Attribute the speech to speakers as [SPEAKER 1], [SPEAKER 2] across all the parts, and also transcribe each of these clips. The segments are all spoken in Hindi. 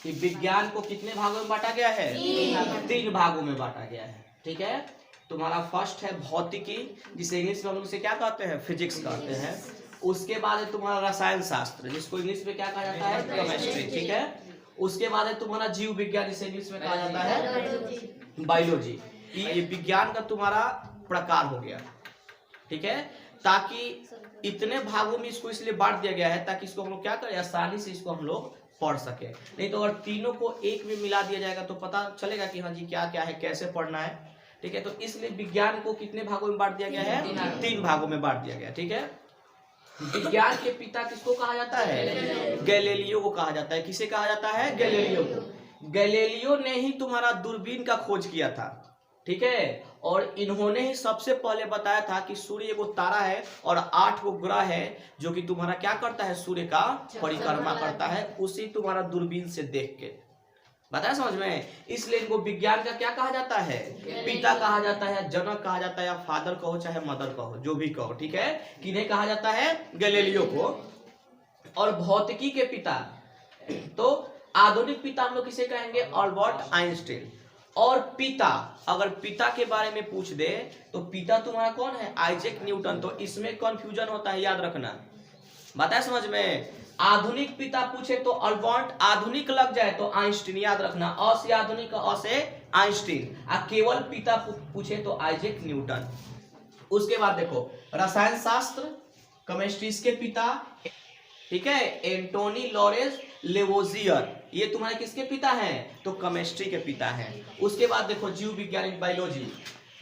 [SPEAKER 1] कि विज्ञान को कितने भागों में बांटा गया है? 3 भागों में बांटा गया है। ठीक है, तुम्हारा फर्स्ट है भौतिकी, जिसे इंग्लिश में हम उसे क्या कहते हैं? फिजिक्स कहते हैं। उसके बाद है तुम्हारा रसायन शास्त्र, जिसको इंग्लिश में क्या कहा जाता है? केमिस्ट्री। ठीक है, उसके बाद है तुम्हारा जीव विज्ञान, जिसे इंग्लिश में कहा जाता है बायोलॉजी। ये विज्ञान का तुम्हारा प्रकार हो गया। ठीक है, ताकि इतने भागों में इसको इसलिए बांट दिया गया है ताकि इसको हम लोग क्या करें? आसानी से इसको हम लोग पढ़ सके। नहीं तो अगर तीनों को एक में मिला दिया जाएगा तो पता चलेगा कि हाँ जी क्या क्या है, कैसे पढ़ना है। ठीक है, तो इसलिए विज्ञान को कितने भागों में बांट दिया गया है? 3 भागों में बांट दिया गया। ठीक है, विज्ञान के पिता किसको कहा जाता है? गैलीलियो को कहा जाता है। किसे कहा जाता है? गैलीलियो को। गैलीलियो ने ही तुम्हारा दूरबीन का खोज किया था। ठीक है, और इन्होंने ही सबसे पहले बताया था कि सूर्य एगो तारा है और 8 गो ग्रह है जो कि तुम्हारा क्या करता है? सूर्य का परिक्रमा करता है, उसी तुम्हारा दूरबीन से देख के बताया, समझ में। इसलिए इनको विज्ञान का क्या कहा जाता है? पिता कहा जाता है, जनक कहा जाता है, या फादर कहो चाहे मदर कहो, जो भी कहो। ठीक है, किन्हें कहा जाता है? गैलीलियो को। और भौतिकी के पिता, तो आधुनिक पिता हम लोग किसे कहेंगे? Albert Einstein. और पिता, अगर पिता के बारे में पूछ दे तो पिता तुम्हारा कौन है? Isaac Newton. तो इसमें कंफ्यूजन होता है, याद रखना। बताया समझ में। आधुनिक पिता पूछे तो अल्बर्ट, आधुनिक लग जाए तो आइंस्टीन, याद रखना। अ से आधुनिक, अ से आइंस्टीन। केवल पिता पूछे तो आइजैक न्यूटन। उसके बाद देखो रसायन शास्त्र, केमिस्ट्री के पिता, ठीक है, एंटोनी लॉरेंस लेवोजियर, ये तुम्हारे किसके पिता हैं? तो केमिस्ट्री के पिता हैं। उसके बाद देखो जीव विज्ञान, बायोलॉजी,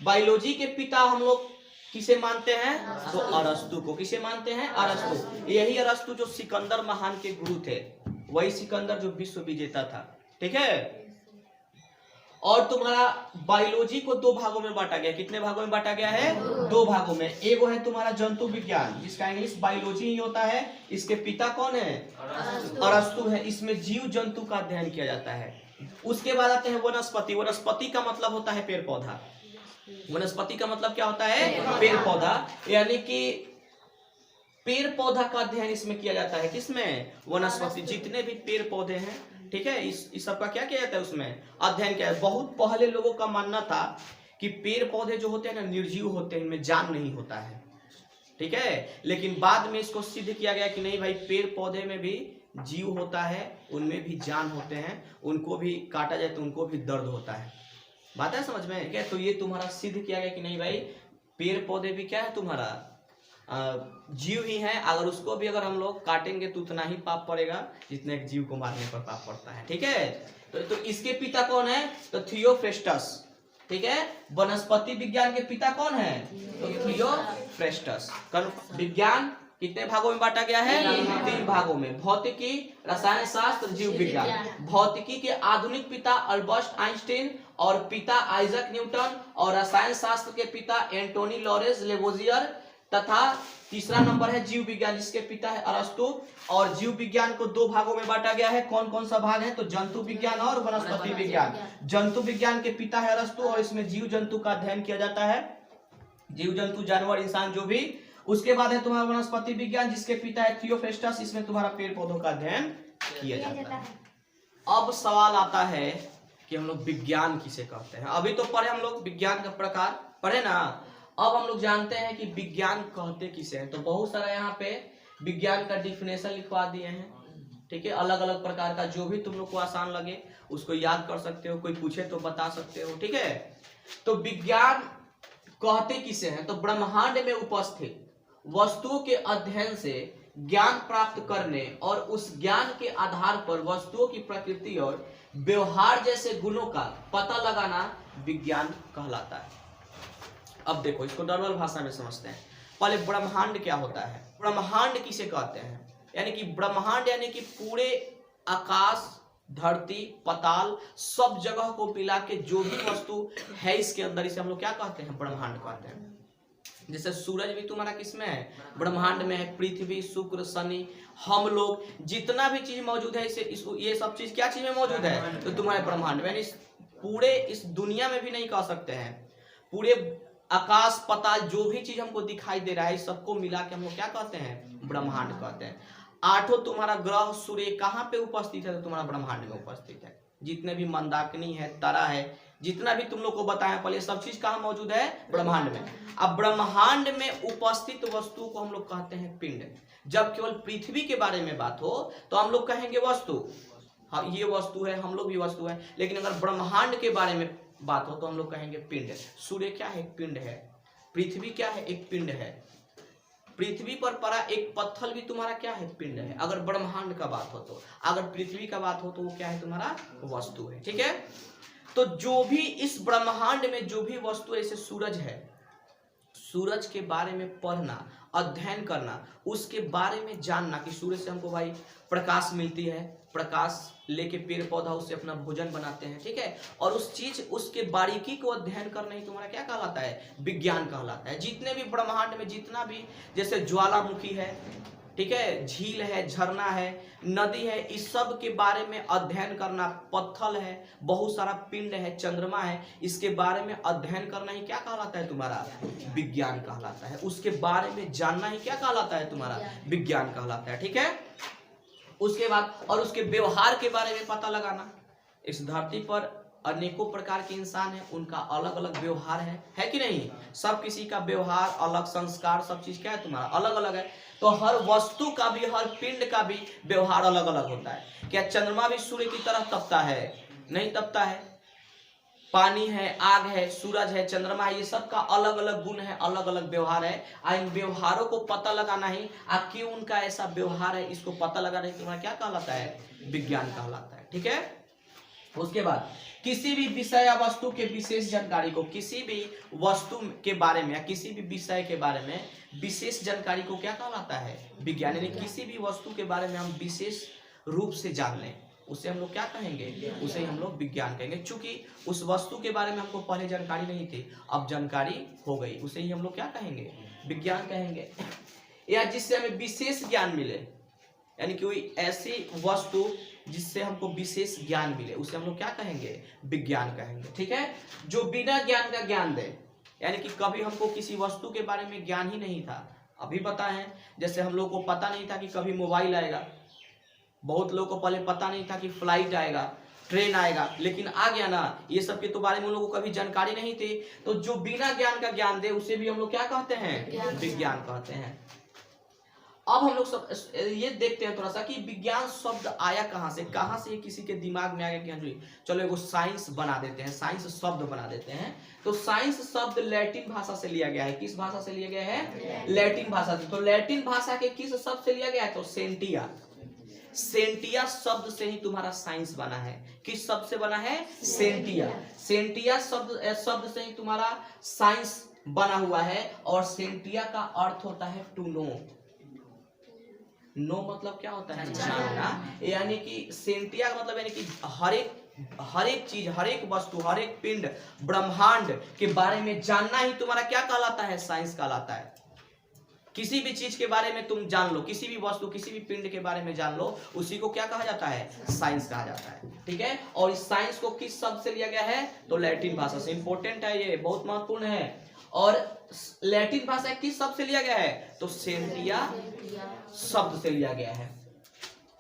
[SPEAKER 1] बायोलॉजी के पिता हम लोग किसे मानते हैं? तो अरस्तु को। किसे मानते हैं? अरस्तु। यही अरस्तु जो सिकंदर महान के गुरु थे, वही सिकंदर जो विश्व विजेता था। ठीक है, और तुम्हारा बायोलॉजी को 2 भागों में बांटा गया। कितने भागों में बांटा गया है? 2 भागों में। एक है तुम्हारा जंतु विज्ञान, जिसका इंग्लिश बायोलॉजी ही होता है। इसके पिता कौन है? अरस्तु है। इसमें जीव जंतु का अध्ययन किया जाता है। उसके बाद आते हैं वनस्पति। वनस्पति का मतलब होता है पेड़ पौधा। वनस्पति का मतलब क्या होता है? पेड़ पौधा, यानी कि पेड़ पौधा का अध्ययन इसमें किया जाता है। किसमें? वनस्पति। जितने भी पेड़ पौधे हैं, ठीक है, इस सब का क्या किया जाता है? उसमें अध्ययन किया जाता है। बहुत पहले लोगों का मानना था कि पेड़ पौधे जो होते हैं ना, निर्जीव होते हैं, इनमें जान नहीं होता है। ठीक है, लेकिन बाद में इसको सिद्ध किया गया कि नहीं भाई, पेड़ पौधे में भी जीव होता है, उनमें भी जान होते हैं, उनको भी काटा जाए तो उनको भी दर्द होता है। बात है समझ में? क्या? तो ये तुम्हारा सिद्ध किया गया कि नहीं भाई, पेड़ पौधे भी क्या है? तुम्हारा जीव ही है। अगर उसको भी अगर हम लोग काटेंगे तो उतना ही पाप पड़ेगा जितना एक जीव को मारने पर पाप पड़ता है। ठीक है, तो इसके पिता कौन है? तो थियोफ्रेस्टस। ठीक है, वनस्पति विज्ञान के पिता कौन है? तो थियोफ्रेस्टस। विज्ञान कितने भागों में बांटा गया है? 3 भागों में। भौतिकी, रसायन शास्त्र, जीव विज्ञान। भौतिकी के आधुनिक पिता अल्बर्ट आइंस्टीन और पिता आइजैक न्यूटन, और रसायन शास्त्र के पिता एंटोनी लॉरेंस लेवोजियर, तथा तीसरा नंबर है जीव विज्ञान, जिसके पिता है अरस्तु। और जीव विज्ञान को 2 भागों में बांटा गया है। कौन कौन सा भाग है? तो जंतु विज्ञान और वनस्पति विज्ञान। जंतु विज्ञान के पिता है अरस्तु, और इसमें जीव जंतु का अध्ययन किया जाता है। जीव जंतु, जानवर, इंसान, जो भी। उसके बाद है तुम्हारा वनस्पति विज्ञान, जिसके पिता है थियोफ्रेस्टस, इसमें तुम्हारा पेड़ पौधों का अध्ययन किया जाता है। अब सवाल आता है कि हम लोग विज्ञान किसे कहते हैं? अभी तो पढ़े हम लोग विज्ञान का प्रकार, पढ़े ना। अब हम लोग जानते हैं कि विज्ञान कहते किसे हैं। तो बहुत सारा यहाँ पे विज्ञान का डिफिनेशन लिखवा दिए हैं। ठीक है, अलग अलग प्रकार का, जो भी तुम लोग को आसान लगे उसको याद कर सकते हो, कोई पूछे तो बता सकते हो। ठीक है, तो विज्ञान कहते किसे हैं? तो ब्रह्मांड में उपस्थित वस्तुओं के अध्ययन से ज्ञान प्राप्त करने और उस ज्ञान के आधार पर वस्तुओं की प्रकृति और व्यवहार जैसे गुणों का पता लगाना विज्ञान कहलाता है। अब देखो, इसको नॉर्मल भाषा में समझते हैं। पहले ब्रह्मांड क्या होता है? ब्रह्मांड किसे कहते हैं? यानी कि ब्रह्मांड यानी कि पूरे आकाश, धरती, पताल, सब जगह को मिला के जो भी वस्तु है इसके अंदर, इसे हम लोग क्या कहते हैं? ब्रह्मांड कहते हैं। जैसे सूरज भी तुम्हारा किसमें है? ब्रह्मांड में है। पृथ्वी, शुक्र, शनि, हम लोग, जितना भी चीज मौजूद है ये सब चीज क्या चीज में मौजूद है? तो तुम्हारे ब्रह्मांड में। पूरे इस दुनिया में भी नहीं कह सकते हैं, पूरे आकाश, पताल, जो भी चीज हमको दिखाई दे रहा है, सबको मिला के हम लोग क्या कहते हैं? ब्रह्मांड कहते हैं। आठों तुम्हारा ग्रह सूर्य कहाँ पे उपस्थित है? तो तुम्हारा ब्रह्मांड में उपस्थित है। जितने भी मंदाकिनी है, तारा है, जितना भी तुम लोग को बताया पहले, सब चीज कहाँ मौजूद है? ब्रह्मांड में। अब ब्रह्मांड में उपस्थित वस्तु को हम लोग कहते हैं पिंड। जब केवल पृथ्वी के बारे में बात हो तो हम लोग कहेंगे वस्तु, हाँ ये वस्तु है, हम लोग भी वस्तु है। लेकिन अगर ब्रह्मांड के बारे में बात हो तो हम लोग कहेंगे पिंड। सूर्य क्या है? एक पिंड है। पृथ्वी क्या है? एक पिंड है। पृथ्वी पर पड़ा एक पत्थर भी तुम्हारा क्या है? पिंड है। अगर ब्रह्मांड का बात हो तो, अगर पृथ्वी का बात हो तो वो क्या है? तुम्हारा वस्तु है। ठीक है, तो जो भी इस ब्रह्मांड में जो भी वस्तु, ऐसे सूरज है, सूरज के बारे में पढ़ना, अध्ययन करना, उसके बारे में जानना कि सूरज से हमको भाई प्रकाश मिलती है, प्रकाश लेके पेड़ पौधा उससे अपना भोजन बनाते हैं। ठीक है, और उस चीज, उसके बारीकी को अध्ययन करना ही तुम्हारा क्या कहलाता है? विज्ञान कहलाता है। जितने भी ब्रह्मांड में जितना भी, जैसे ज्वालामुखी है, ठीक है, झील है, झरना है, नदी है, इस सब के बारे में अध्ययन करना, पत्थर है, बहुत सारा पिंड है, चंद्रमा है, इसके बारे में अध्ययन करना ही क्या कहलाता है? तुम्हारा विज्ञान कहलाता है। उसके बारे में जानना ही क्या कहलाता है? तुम्हारा विज्ञान कहलाता है। ठीक है, उसके बाद और उसके व्यवहार के बारे में पता लगाना। इस धरती पर अनेकों प्रकार के इंसान हैं, उनका अलग अलग व्यवहार है कि नहीं? सब किसी का व्यवहार अलग, संस्कार, सब चीज क्या है? तुम्हारा अलग अलग है। तो हर वस्तु का भी, हर पिंड का भी व्यवहार अलग अलग होता है। क्या चंद्रमा भी सूर्य की तरह तपता है? नहीं तपता है। पानी है, आग है, सूरज है, चंद्रमा है, ये सब का अलग अलग गुण है, अलग अलग व्यवहार है। इन व्यवहारों को पता लगाना ही, क्यों उनका ऐसा व्यवहार है, इसको पता लगाना ही तुम्हारा क्या कहलाता है? विज्ञान कहलाता है। ठीक है, उसके बाद किसी भी विषय या वस्तु के विशेष जानकारी को, किसी भी वस्तु के बारे में या किसी भी विषय के बारे में विशेष जानकारी को क्या कहलाता है? विज्ञान। यानी किसी भी वस्तु के बारे में हम विशेष रूप से जान लें, उसे हम लोग क्या कहेंगे? उसे हम लोग विज्ञान कहेंगे। चूंकि उस वस्तु के बारे में हमको पहले जानकारी नहीं थी, अब जानकारी हो गई, उसे ही हम लोग क्या कहेंगे? विज्ञान कहेंगे। या जिससे हमें विशेष ज्ञान मिले, यानी कि कोई ऐसी वस्तु जिससे हमको विशेष ज्ञान मिले, उसे हम लोग क्या कहेंगे? विज्ञान कहेंगे। ठीक है, जो बिना ज्ञान का ज्ञान दे, यानी कि कभी हमको किसी वस्तु के बारे में ज्ञान ही नहीं था, अभी पता है। जैसे हम लोग को पता नहीं था कि कभी मोबाइल आएगा, बहुत लोगों को पहले पता नहीं था कि फ्लाइट आएगा, ट्रेन आएगा, लेकिन आ गया ना। ये सब के तो बारे में उन लोगों को कभी जानकारी नहीं थी। तो जो बिना ज्ञान का ज्ञान दे, उसे भी हम लोग क्या कहते हैं? विज्ञान कहते हैं। अब हम लोग सब ये देखते हैं थोड़ा सा कि विज्ञान शब्द आया कहाँ से ये किसी के दिमाग में आ गया कि चलो एगो साइंस बना देते हैं, साइंस शब्द बना देते हैं। तो साइंस शब्द लैटिन भाषा से लिया गया है। किस भाषा से लिया गया है? लैटिन भाषा से। तो लैटिन भाषा के किस शब्द से लिया गया है? तो सेंटिया। सेंटिया शब्द से ही तुम्हारा साइंस बना है। किस शब्द से बना है? सेंटिया। सेंटिया शब्द से ही तुम्हारा साइंस बना हुआ है। और सेंटिया का अर्थ होता है टू नो। नो मतलब क्या होता है? जानना। यानी कि सेंटिया का मतलब यानी कि हर एक चीज, हर एक वस्तु, हर एक पिंड, ब्रह्मांड के बारे में जानना ही तुम्हारा क्या कहलाता है? साइंस कहलाता है। किसी भी चीज के बारे में तुम जान लो, किसी भी वस्तु, किसी भी पिंड के बारे में जान लो, उसी को क्या कहा जाता है? साइंस कहा जाता है। ठीक है, और इस साइंस को किस शब्द से लिया गया है? तो लैटिन भाषा से। इंपॉर्टेंट है, ये बहुत महत्वपूर्ण है। और लैटिन भाषा किस शब्द से लिया गया है? तो सेंटिया शब्द से लिया गया है।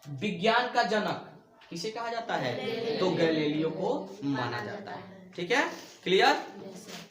[SPEAKER 1] विज्ञान का जनक किसे कहा जाता है? तो गैलीलियो को माना जाता है। ठीक है, क्लियर?